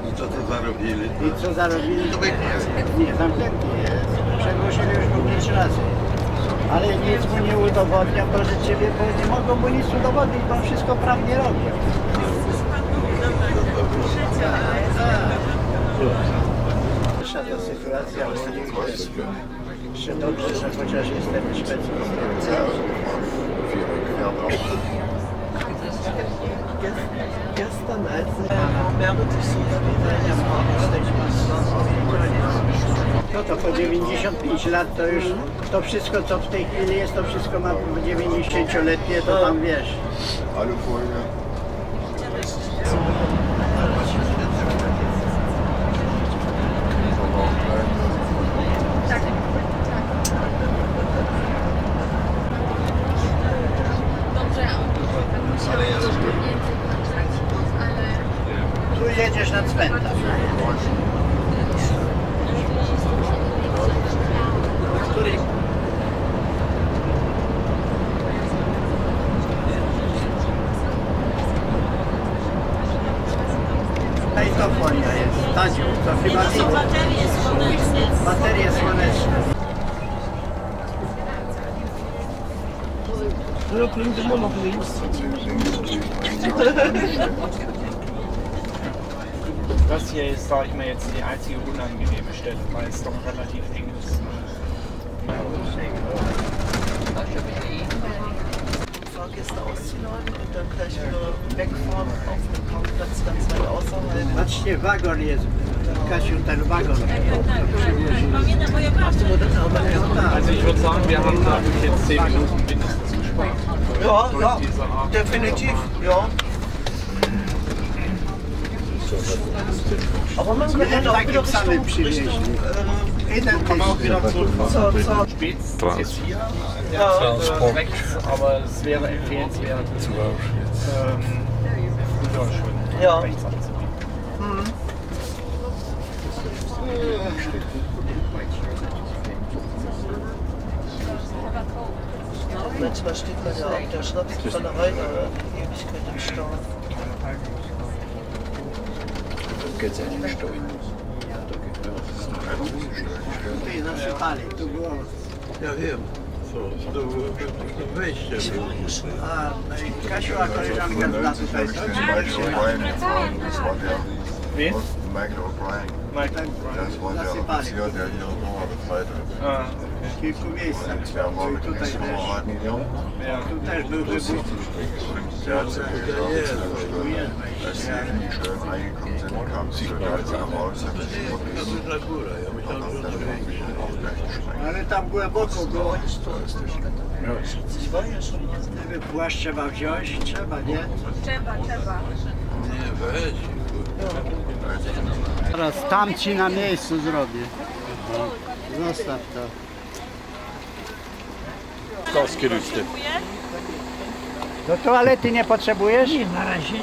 I co to zarobili? I co zarobili? Nie, zamknięty jest. Przegłosili już był 5 razy. Ale nic mu nie udowodnią, proszę Ciebie, bo nie mogą mu nic udowodnić, bo on wszystko prawnie robi. Pierwsza ta sytuacja jest jeszcze dobrze, że chociaż jestem szwedzką. Gestern, als Merit sich so No to po 95 lat to już to wszystko co w tej chwili jest, to wszystko ma 90-letnie, to tam wiesz. Tu jedziesz na cmentarz. Który? Ta i to folia jest, Tadziu, to chyba To są baterie słoneczne. baterie słoneczne. Ja klingt immer noch links. Das hier ist, sage ich mal, jetzt die einzige unangenehme Stelle, weil es doch relativ eng ist. Fahrgäste auszuladen und dann gleich wieder wegfahren auf dem Parkplatz ganz weit außerhalb. Patrzcie, wagon jest, Kasiu, ten wagon. Pamiętam, bo ja byłam Also ich würde sagen, wir haben da jetzt 10 Minuten mindestens gespart. Ja, Durch ja, diese Art. definitiv, ja. Aber man kann dann auch wieder Richtung Kann man auch wieder zurückfahren. zur Spitz ist jetzt hier, Ja. rechts, aber es wäre empfehlenswert, früher schon Ja. rechts abzubiegen. Manchmal steht man ja auf der Schnapsbrennerei da Ewigkeit im Stau. Tutaj zasypali, tu było. Ja wiem. Co? To wejście było. A, no i Kasiu, a koleżanka zna tutaj. Wen? Michael O'Brien. Michael. Das war der Offizier, der hier Dora befreit hat. Ah, W kilku miejscach. Der war I mit tutaj den też. Kameraden hier. ja. Tu też był wybuch. Und der hat sie gesagt, als sie schön reingekommen sind, kamen sie da raus, haben sich To duża góra, ja myślałem, że to będzie. Ale tam głęboko było. Ich war ja schon mal. Gdyby płaszcz trzeba wziąć, trzeba, nie? Trzeba. Nie, weź. Teraz tam ci na miejscu zrobię. Zostaw to. Kostkierusty. Do toalety nie potrzebujesz? Nie, na razie nie.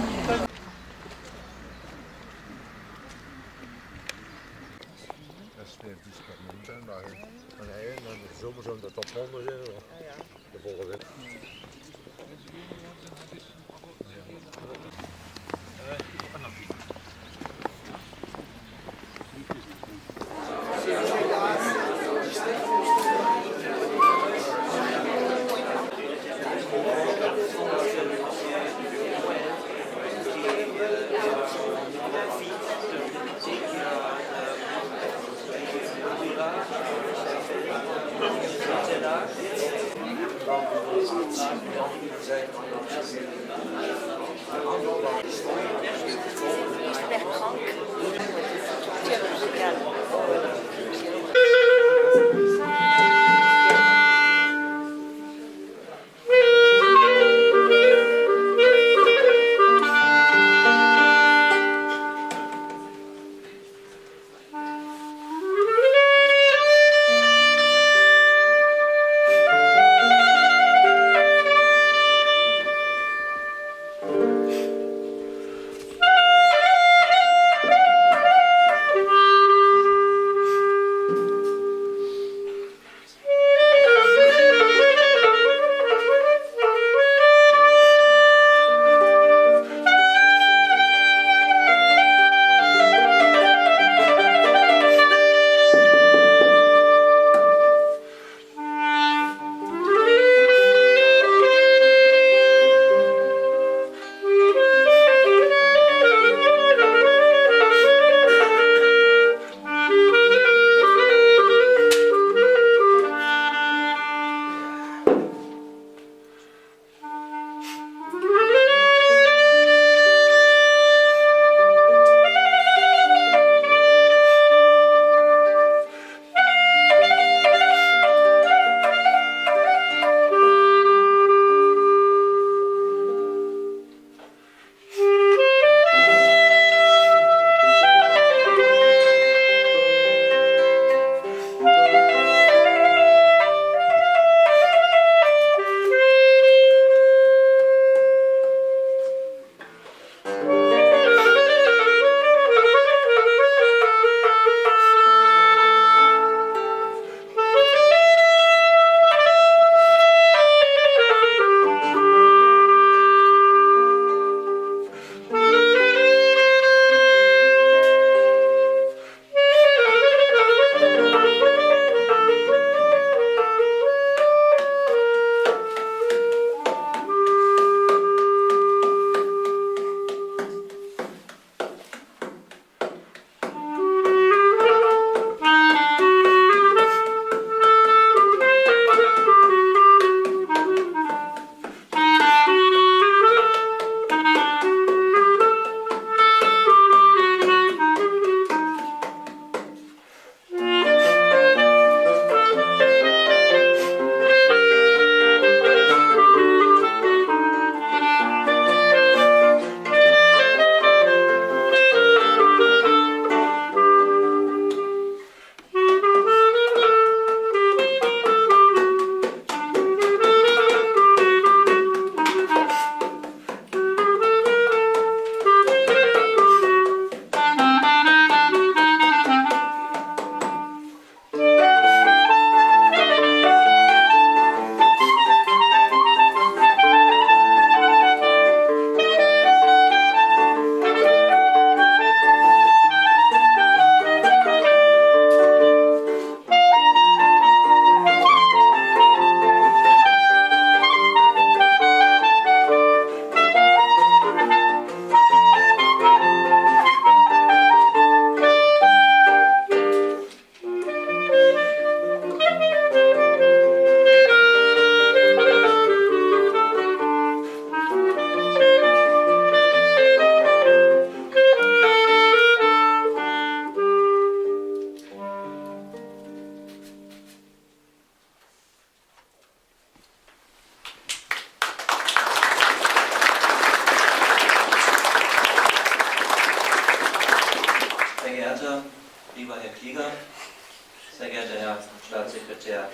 sehr geehrter Herr Staatssekretär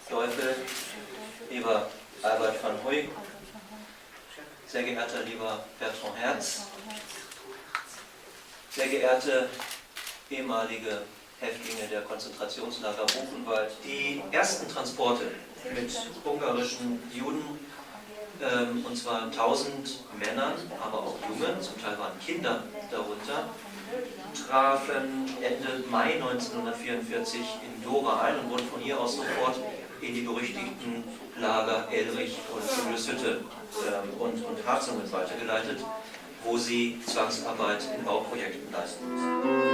Teufel, lieber Albert van Huy, sehr geehrter lieber Bertrand Herz, sehr geehrte ehemalige Häftlinge der Konzentrationslager Buchenwald, die ersten Transporte mit ungarischen Juden, und zwar 1000 Männern, aber auch Jungen, zum Teil waren Kinder darunter, trafen Ende Mai 1944 in Dora ein und wurden von hier aus sofort in die berüchtigten Lager Elrich und Juliushütte und Harzungen weitergeleitet, wo sie Zwangsarbeit in Bauprojekten leisten mussten.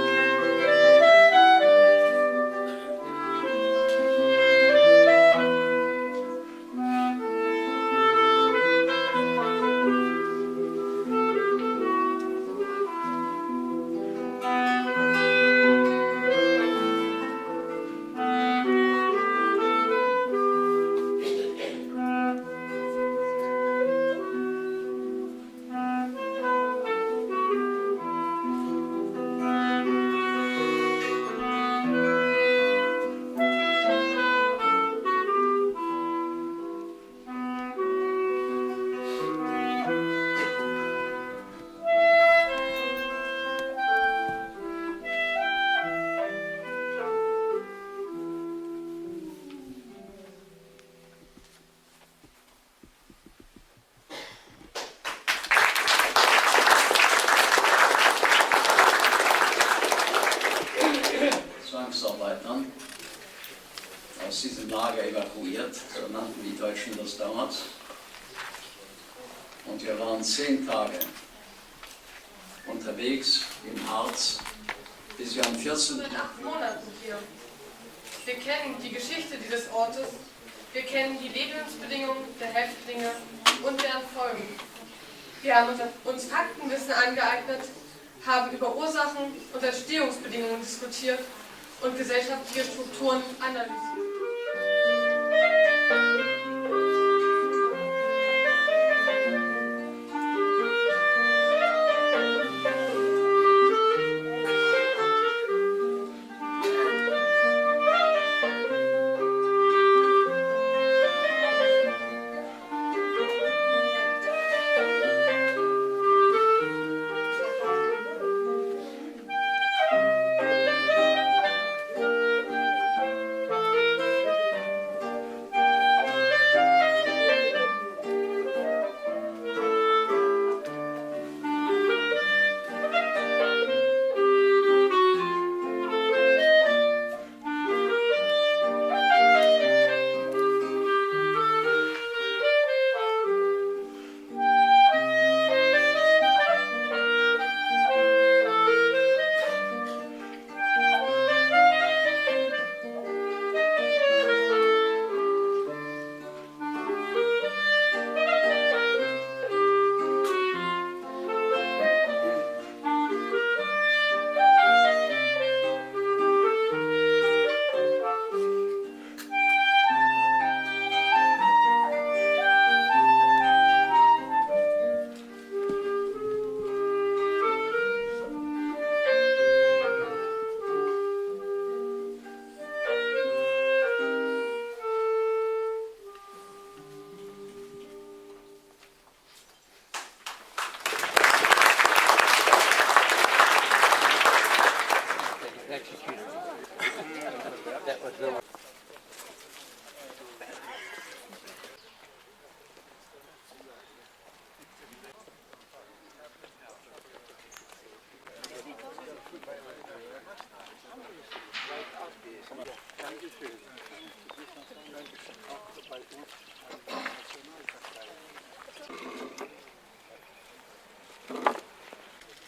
Zwangsarbeitern aus diesem Lager evakuiert, so nannten die Deutschen das damals. Und wir waren 10 Tage unterwegs im Harz, bis wir am 14. Seit 8 Monaten hier. Wir kennen die Geschichte dieses Ortes, wir kennen die Lebensbedingungen der Häftlinge und deren Folgen. Wir haben uns Faktenwissen angeeignet, haben über Ursachen und Entstehungsbedingungen diskutiert und gesellschaftliche Strukturen analysiert.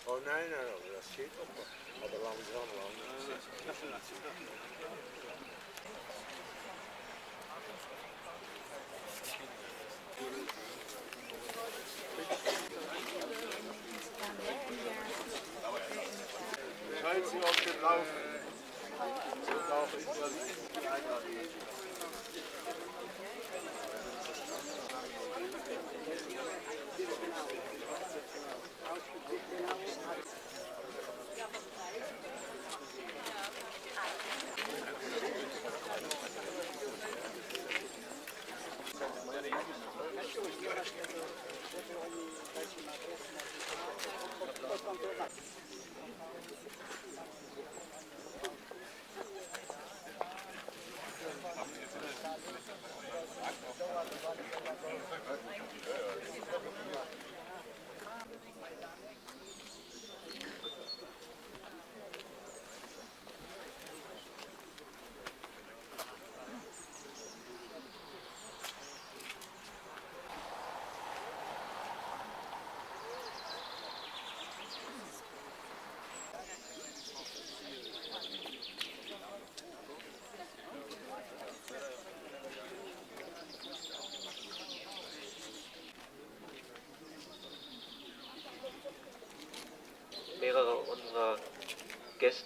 Oh nein, dat zit op. Maar de langzaam lang. Schalt sie auf den Laufen. Und auch in der Einladung.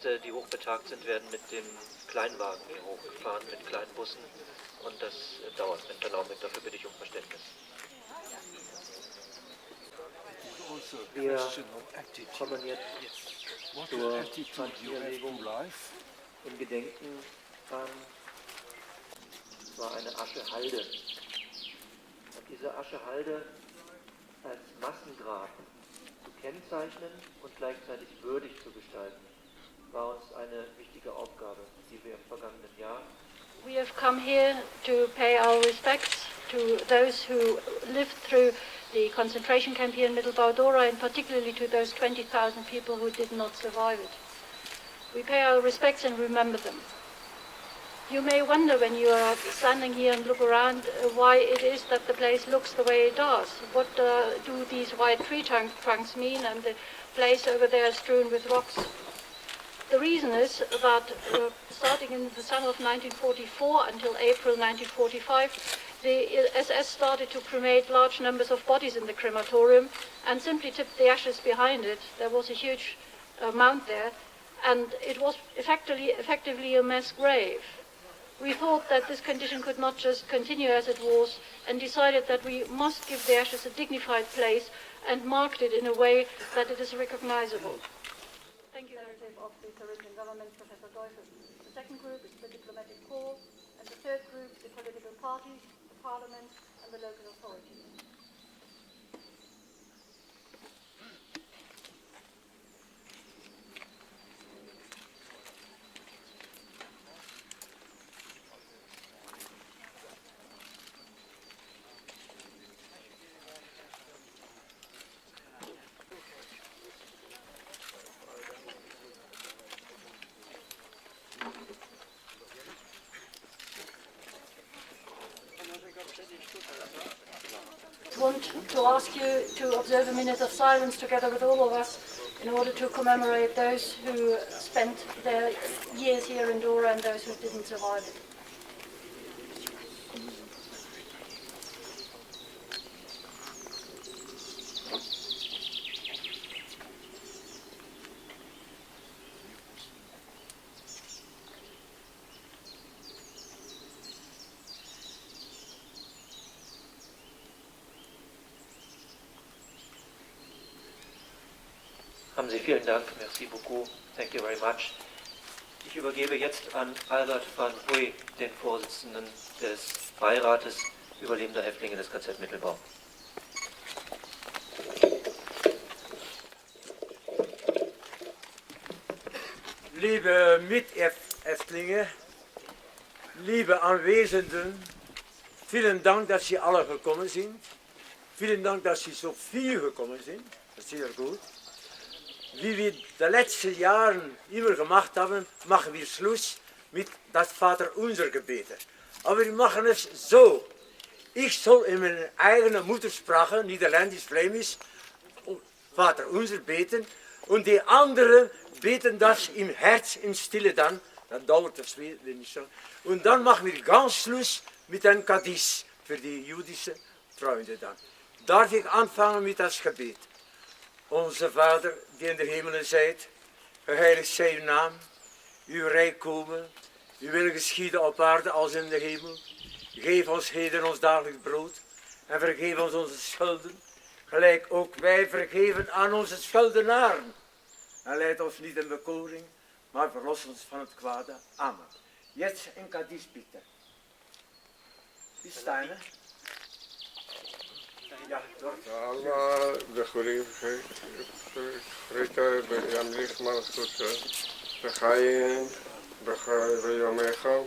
Gäste, die hochbetagt sind, werden mit dem Kleinwagen hier hochgefahren, mit kleinen Bussen. Und das dauert mit Verlaub. Dafür bitte ich um Verständnis. Wir kommen jetzt zur Pfandniederlegung im Gedenken an war eine Aschehalde. Und diese Aschehalde als Massengrab zu kennzeichnen und gleichzeitig würdig zu gestalten, war uns eine wichtige Aufgabe, die wir im vergangenen Jahr. We have come here to pay our respects to those who lived through the concentration camp here in Mittelbau-Dora, and particularly to those 20,000 people who did not survive it. We pay our respects and remember them. You may wonder when you are standing here and look around why it is that the place looks the way it does. What do these white tree trunks mean, and the place over there strewn with rocks? The reason is that starting in the summer of 1944 until April 1945, the SS started to cremate large numbers of bodies in the crematorium and simply tipped the ashes behind it. There was a huge mound there, and it was effectively a mass grave. We thought that this condition could not just continue as it was, and decided that we must give the ashes a dignified place and marked it in a way that it is recognizable. Thank you. Of the Carolingian government, Professor Teufel. The second group is the diplomatic corps, and the third group, the political parties, the parliament, and the local authorities. I want to ask you to observe a minute of silence together with all of us in order to commemorate those who spent their years here in Dora and those who didn't survive it. Haben Sie vielen Dank, merci beaucoup, thank you very much. Ich übergebe jetzt an Albert van Huy, den Vorsitzenden des Beirates überlebender Häftlinge des KZ Mittelbau. Liebe Mithäftlinge, liebe Anwesenden, vielen Dank, dass Sie alle gekommen sind. Vielen Dank, dass Sie so viel gekommen sind. Das ist sehr gut. Wie wir die letzten Jahre immer gemacht haben, machen wir Schluss mit das Vaterunser Gebete. Aber wir machen es so. Ich soll in meiner eigenen Muttersprache, Niederländisch-Flämisch, Vaterunser beten und die anderen beten das im Herz, im Stille dann dauert das wenig so. Und dann machen wir ganz Schluss mit einem Kaddisch für die jüdischen Freunde dann. Darf ich anfangen mit das Gebet? Onze Vader, die in de hemelen zijt, geheiligd zij uw naam, uw rijk komen, uw wil geschieden op aarde als in de hemel. Geef ons heden ons dagelijks brood en vergeef ons onze schulden, gelijk ook wij vergeven aan onze schuldenaren. En leid ons niet in bekoring, maar verlos ons van het kwade. Amen. Jetzt in Kaddisch bitte. Wie staan er? Ja, Allah, de goede vrede bij hem licht maar goed. De gaaien, de jomecha,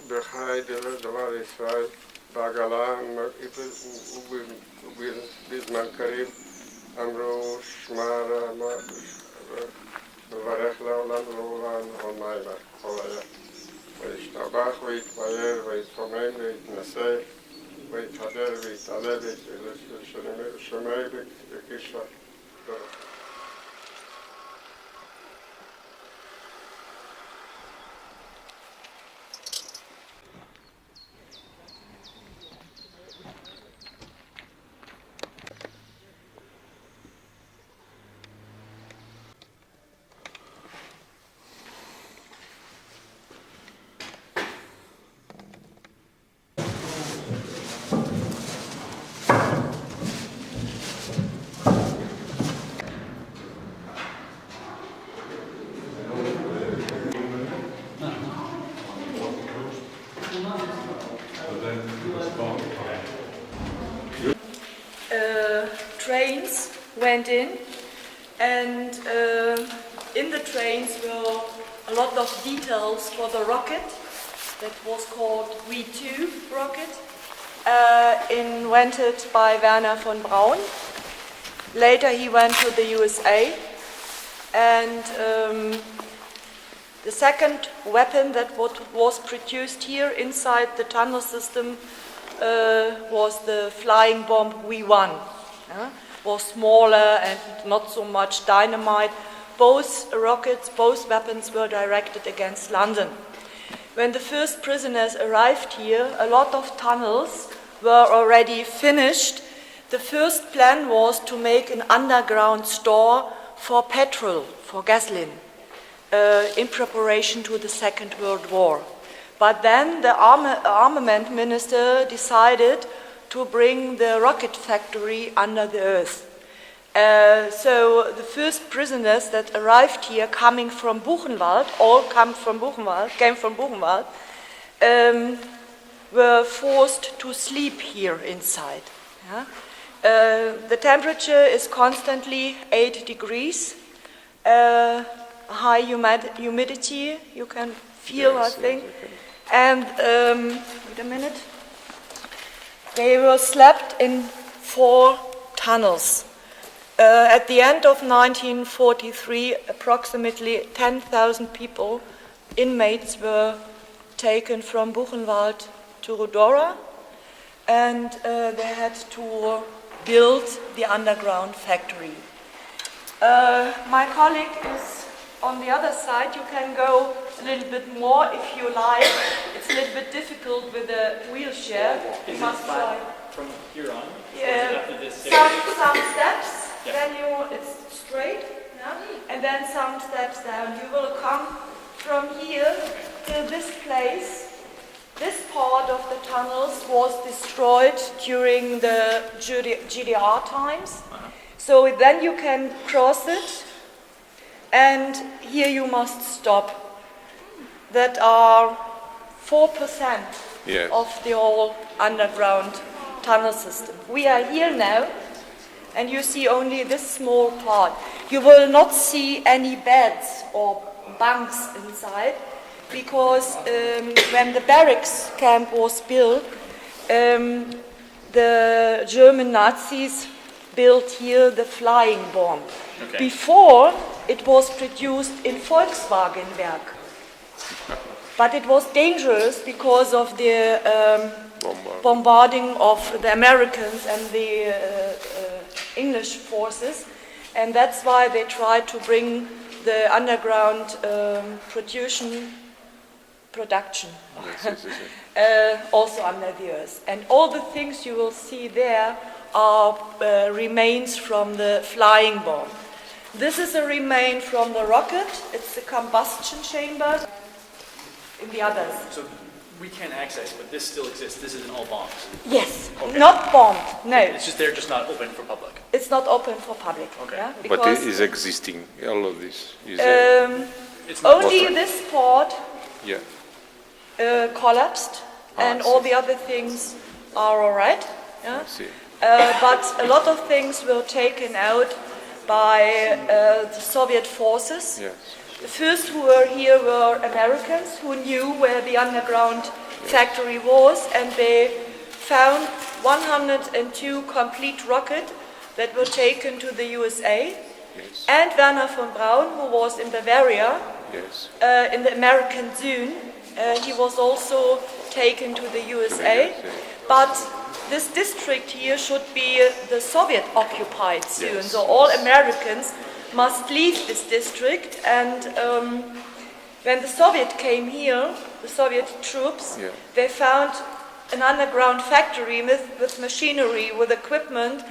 de gaaien, de waar is vrij, bagala, maar ik wil bisman karib, amro, shmara, maar varechla, landrolan, onayla, olaya. Wees tabach, wees bayer, wees formein, wees nasay. ويتحضر ويتعلق الشمال بكشف went in, and in the trains were a lot of details for the rocket that was called V2 rocket, invented by Werner von Braun. Later he went to the USA, and the second weapon that was produced here inside the tunnel system was the flying bomb V1. Was smaller and not so much dynamite. Both rockets, both weapons were directed against London. When the first prisoners arrived here, a lot of tunnels were already finished. The first plan was to make an underground store for petrol, for gasoline, in preparation to the Second World War. But then the armament minister decided to bring the rocket factory under the earth. So the first prisoners that arrived here coming from Buchenwald, all came from Buchenwald, were forced to sleep here inside. Yeah? The temperature is constantly 8 degrees, high humidity, you can feel, yes, I think. And, wait a minute, they were slept in 4 tunnels. At the end of 1943, approximately 10,000 people, inmates, were taken from Buchenwald to Dora, and they had to build the underground factory. My colleague is on the other side. You can go a little bit more if you like. It's a little bit difficult with a wheelchair. You must try. From here on? Some steps. Yeah. Then it's straight, yeah? And then some steps down. You will come from here to this place. This part of the tunnels was destroyed during the GDR times. So then you can cross it, and here you must stop. That are 4% yes. of the whole underground tunnel system. We are here now, and you see only this small part. You will not see any beds or bunks inside, because when the barracks camp was built, the German Nazis built here the flying bomb. Okay. Before, it was produced in Volkswagenwerk. But it was dangerous because of the bombarding of the Americans and the English forces, and that's why they tried to bring the underground production also under the earth. And all the things you will see there are remains from the flying bomb. This is a remain from the rocket. It's the combustion chamber. In the others. So we can't access, but this still exists. This isn't all bombed. Yes, okay. Not bombed. No. It's just they're just not open for public. It's not open for public. Okay. Yeah? But it is existing. All of this is it's only this part yeah. Collapsed, and all the other things are all right. Yeah? I see. But a lot of things were taken out by the Soviet forces. Yes. The first who were here were Americans who knew where the underground factory was, and they found 102 complete rockets that were taken to the USA. Yes. And Werner von Braun, who was in Bavaria, yes. In the American zone, he was also taken to the USA. But this district here should be the Soviet-occupied zone, yes. So all Americans must leave this district, and when the Soviet came here, the Soviet troops, yeah. They found an underground factory with machinery, with equipment,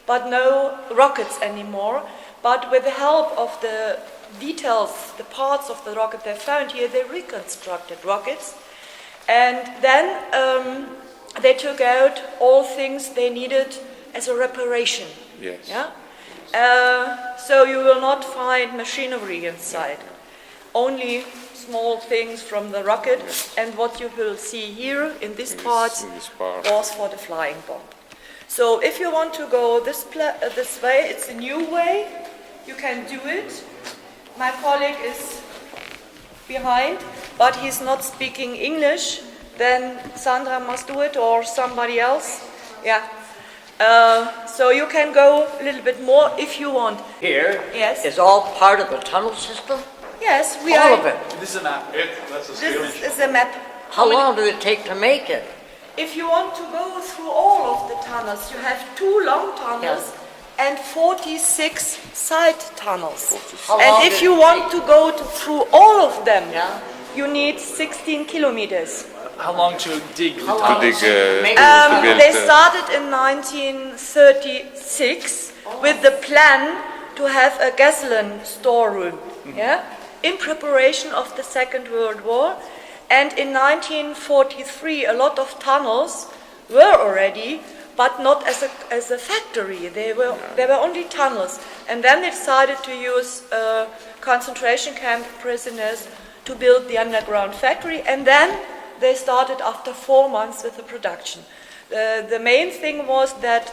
but no rockets anymore. But with the help of the details, the parts of the rocket they found here, they reconstructed rockets, and then they took out all things they needed as a reparation. Yes. Yeah? So you will not find machinery inside, only small things from the rocket, and what you will see here in this part was for the flying bomb. So if you want to go this way, it's a new way. You can do it. My colleague is behind, but he's not speaking English. Then Sandra must do it, or somebody else. Yeah. So you can go a little bit more if you want. Here Yes. is all part of the tunnel system? Yes, we all are. of it? This is a map. This is a map. How long did it take to make it? If you want to go through all of the tunnels, you have 2 long tunnels and 46 side tunnels. And if you want to go through all of them, you need 16 kilometers. How long to dig the How tunnels? They started in 1936 with the plan to have a gasoline storeroom, in preparation of the Second World War. And in 1943, a lot of tunnels were already, but not as a factory. They were only tunnels. And then they decided to use concentration camp prisoners to build the underground factory. And then they started after 4 months with the production. The main thing was that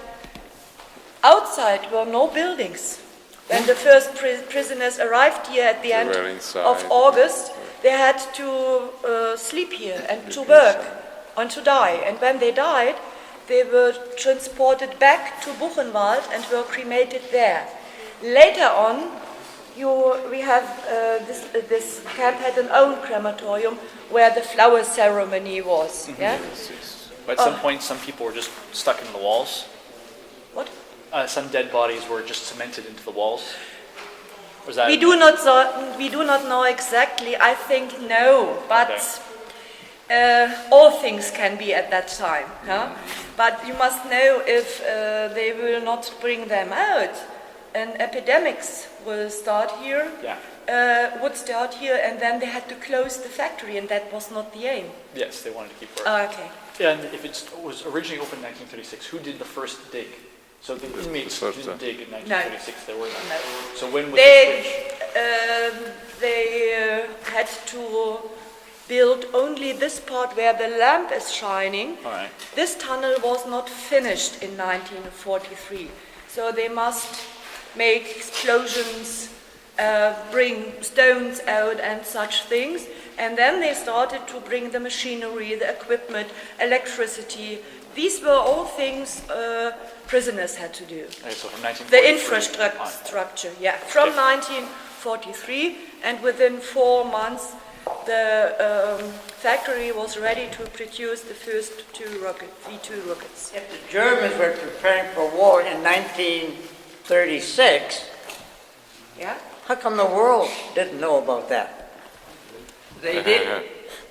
outside were no buildings. When the first prisoners arrived here at the end of August, they had to sleep here and to work and to die. And when they died, they were transported back to Buchenwald and were cremated there. Later on, this camp had an own crematorium where the flower ceremony was. Yeah? But at some point, some people were just stuck in the walls. What? Some dead bodies were just cemented into the walls. Was that? We do not know exactly. I think no, but all things can be at that time. Huh? But you must know if they will not bring them out, and epidemics will start here. Would start here, and then they had to close the factory, and that was not the aim. Yes, they wanted to keep working. Okay. And if it was originally opened in 1936, who did the first dig? So the inmates didn't dig in 1936. There were none. No. So when was the switch? They had to build only this part where the lamp is shining. All right. This tunnel was not finished in 1943, so they must make explosions, bring stones out and such things, and then they started to bring the machinery, the equipment, electricity. These were all things prisoners had to do. Okay, so from 1943 the infrastructure, from 1943, and within 4 months the factory was ready to produce the first V2 rockets. If the Germans were preparing for war in 1936, how come the world didn't know about that? They did.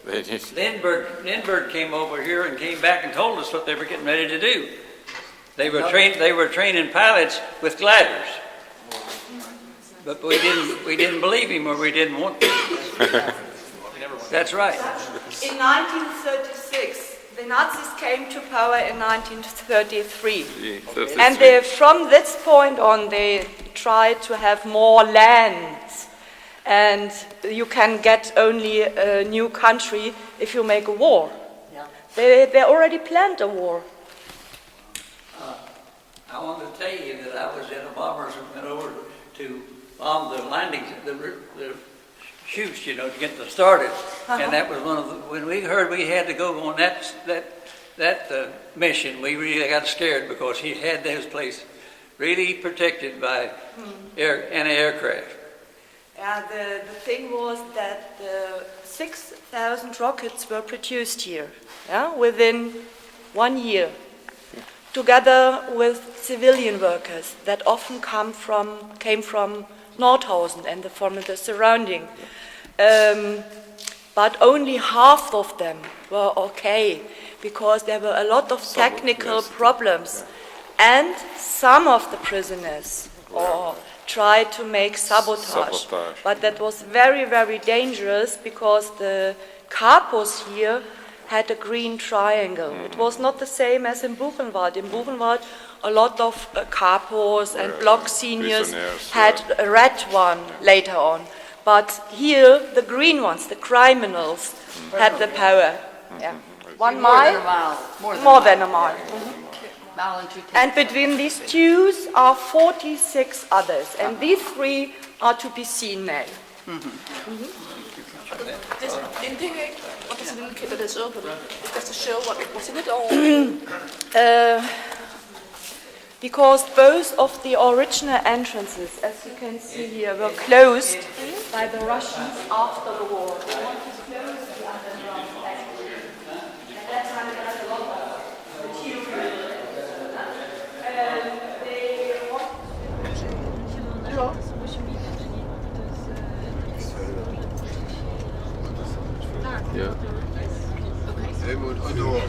Lindbergh came over here and came back and told us what they were getting ready to do. They were training pilots with gliders. But we didn't believe him, or we didn't want to. That's right. In 1936, the Nazis came to power in 1933. And from this point on, they tried to have more lands. And you can get only a new country if you make a war. They already planned a war. I want to tell you that I was in a bomber and went over to bomb the landings, the chutes, to get them started. And that was when we heard we had to go on that mission, we really got scared, because he had those places really protected by anti-aircraft. The thing was that 6,000 rockets were produced here, within 1 year, together with civilian workers that often came from Nordhausen and from the surrounding. But only half of them were okay, because there were a lot of technical problems, and some of the prisoners tried to make sabotage. But that was very, very dangerous, because the capos here had a green triangle. It was not the same as in Buchenwald. In Buchenwald, a lot of capos and block seniors had a red one later on. But here, the green ones, the criminals, had the power. 1 mile? More than a mile. And between these two are 46 others, and these 3 are to be seen now. This indicate what does it indicate that it's open? Is that to show what's in it, or? Because both of the original entrances, as you can see here, were closed by the Russians after the war. They wanted to close the underground factory. At that time, they had a lot of material. They wanted Ja. Mittelba-Dora.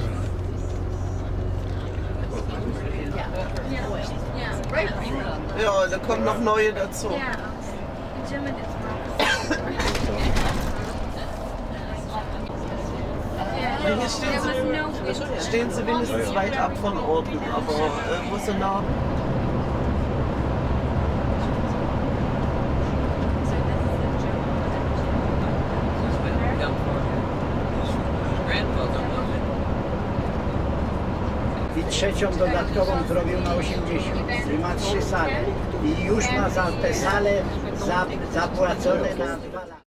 Ja, da kommen noch neue dazu. Hier stehen sie wenigstens weit ab von Orten, aber wo sie nah. I trzecią dodatkową zrobił na 80. I ma 3 sale. I już ma za te sale zapłacone na 2 lata.